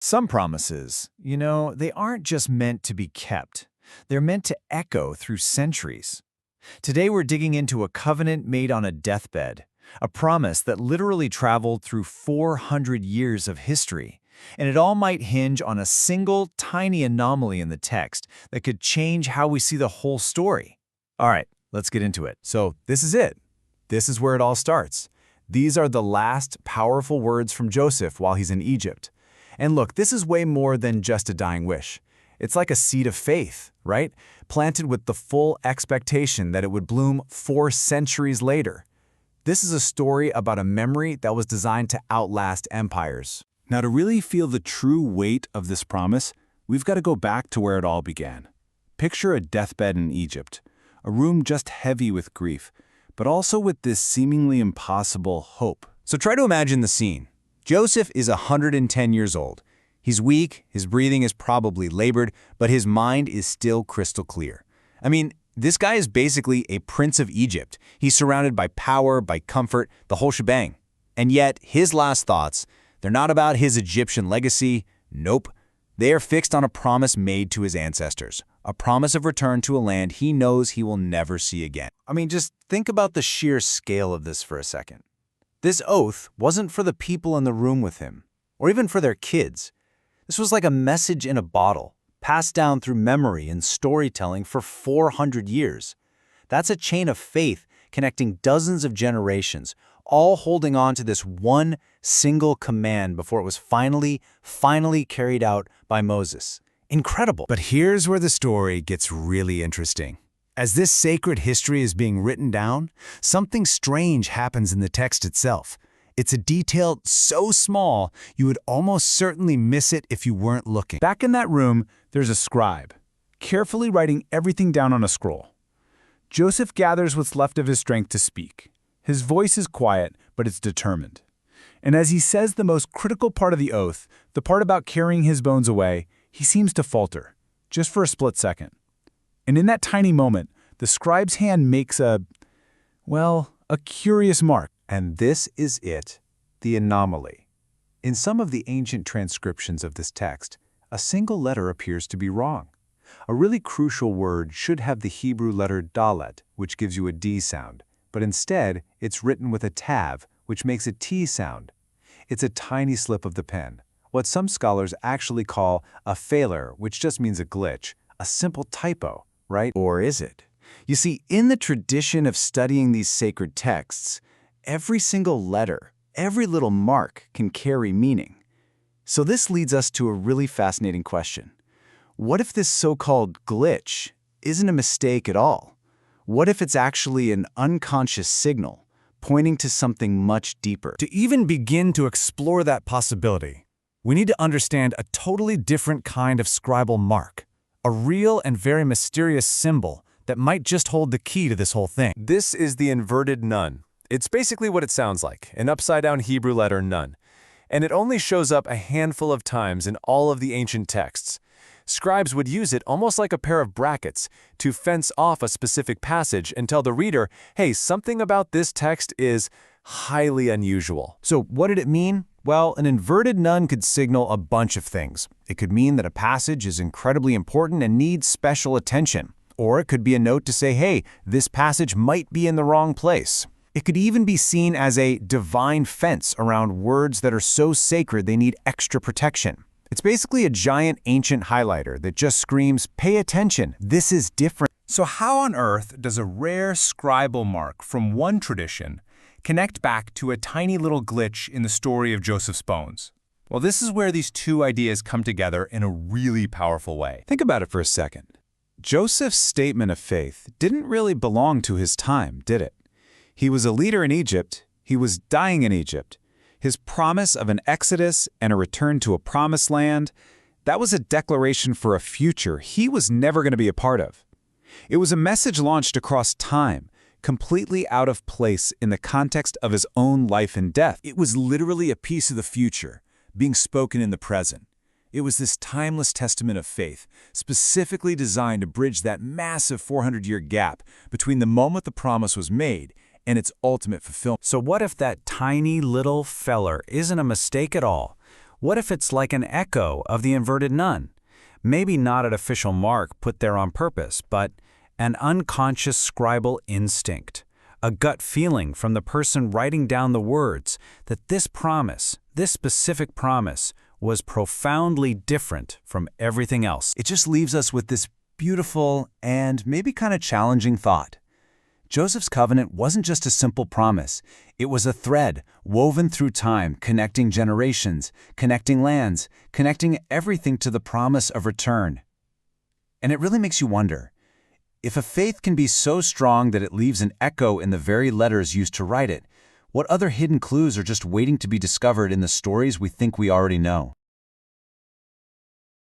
Some promises, they aren't just meant to be kept. They're meant to echo through centuries. Today we're digging into a covenant made on a deathbed, a promise that literally traveled through 400 years of history. And it all might hinge on a single tiny anomaly in the text that could change how we see the whole story. All right, let's get into it. So this is it. This is where it all starts. These are the last powerful words from Joseph while he's in Egypt. And look, this is way more than just a dying wish. It's like a seed of faith, right? Planted with the full expectation that it would bloom 4 centuries later. This is a story about a memory that was designed to outlast empires. Now, to really feel the true weight of this promise, we've got to go back to where it all began. Picture a deathbed in Egypt, a room just heavy with grief, but also with this seemingly impossible hope. So try to imagine the scene. Joseph is 110 years old. He's weak, his breathing is probably labored, but his mind is still crystal clear. I mean, this guy is basically a prince of Egypt. He's surrounded by power, by comfort, the whole shebang. And yet, his last thoughts, they're not about his Egyptian legacy. Nope. They are fixed on a promise made to his ancestors, a promise of return to a land he knows he will never see again. I mean, just think about the sheer scale of this for a second. This oath wasn't for the people in the room with him, or even for their kids. This was like a message in a bottle, passed down through memory and storytelling for 400 years. That's a chain of faith connecting dozens of generations, all holding on to this one single command before it was finally carried out by Moses. Incredible. But here's where the story gets really interesting. As this sacred history is being written down, something strange happens in the text itself. It's a detail so small, you would almost certainly miss it if you weren't looking. Back in that room, there's a scribe, carefully writing everything down on a scroll. Joseph gathers what's left of his strength to speak. His voice is quiet, but it's determined. And as he says the most critical part of the oath, the part about carrying his bones away, he seems to falter, just for a split second. And in that tiny moment, the scribe's hand makes a curious mark. And this is it, the anomaly. In some of the ancient transcriptions of this text, a single letter appears to be wrong. A really crucial word should have the Hebrew letter dalet, which gives you a D sound, but instead, it's written with a tav, which makes a T sound. It's a tiny slip of the pen, what some scholars actually call a failure, which just means a glitch, a simple typo, right? Or is it? You see, in the tradition of studying these sacred texts, every single letter, every little mark can carry meaning. So this leads us to a really fascinating question. What if this so-called glitch isn't a mistake at all? What if it's actually an unconscious signal pointing to something much deeper? To even begin to explore that possibility, we need to understand a totally different kind of scribal mark, a real and very mysterious symbol that might just hold the key to this whole thing. This is the inverted nun. It's basically what it sounds like, an upside-down Hebrew letter nun. And it only shows up a handful of times in all of the ancient texts. Scribes would use it almost like a pair of brackets to fence off a specific passage and tell the reader, hey, something about this text is highly unusual. So what did it mean? Well, an inverted nun could signal a bunch of things. It could mean that a passage is incredibly important and needs special attention. Or it could be a note to say, hey, this passage might be in the wrong place. It could even be seen as a divine fence around words that are so sacred they need extra protection. It's basically a giant ancient highlighter that just screams, pay attention, this is different. So how on earth does a rare scribal mark from one tradition connect back to a tiny little glitch in the story of Joseph's bones? Well, this is where these two ideas come together in a really powerful way. Think about it for a second. Joseph's statement of faith didn't really belong to his time, did it? He was a leader in Egypt. He was dying in Egypt. His promise of an exodus and a return to a promised land, that was a declaration for a future he was never going to be a part of. It was a message launched across time, completely out of place in the context of his own life and death. It was literally a piece of the future, being spoken in the present. It was this timeless testament of faith, specifically designed to bridge that massive 400-year gap between the moment the promise was made and its ultimate fulfillment. So what if that tiny little feller isn't a mistake at all? What if it's like an echo of the inverted nun? Maybe not an official mark put there on purpose, but an unconscious scribal instinct, a gut feeling from the person writing down the words that this promise, this specific promise, was profoundly different from everything else. It just leaves us with this beautiful and maybe kind of challenging thought. Joseph's covenant wasn't just a simple promise. It was a thread woven through time, connecting generations, connecting lands, connecting everything to the promise of return. And it really makes you wonder, if a faith can be so strong that it leaves an echo in the very letters used to write it, what other hidden clues are just waiting to be discovered in the stories we think we already know?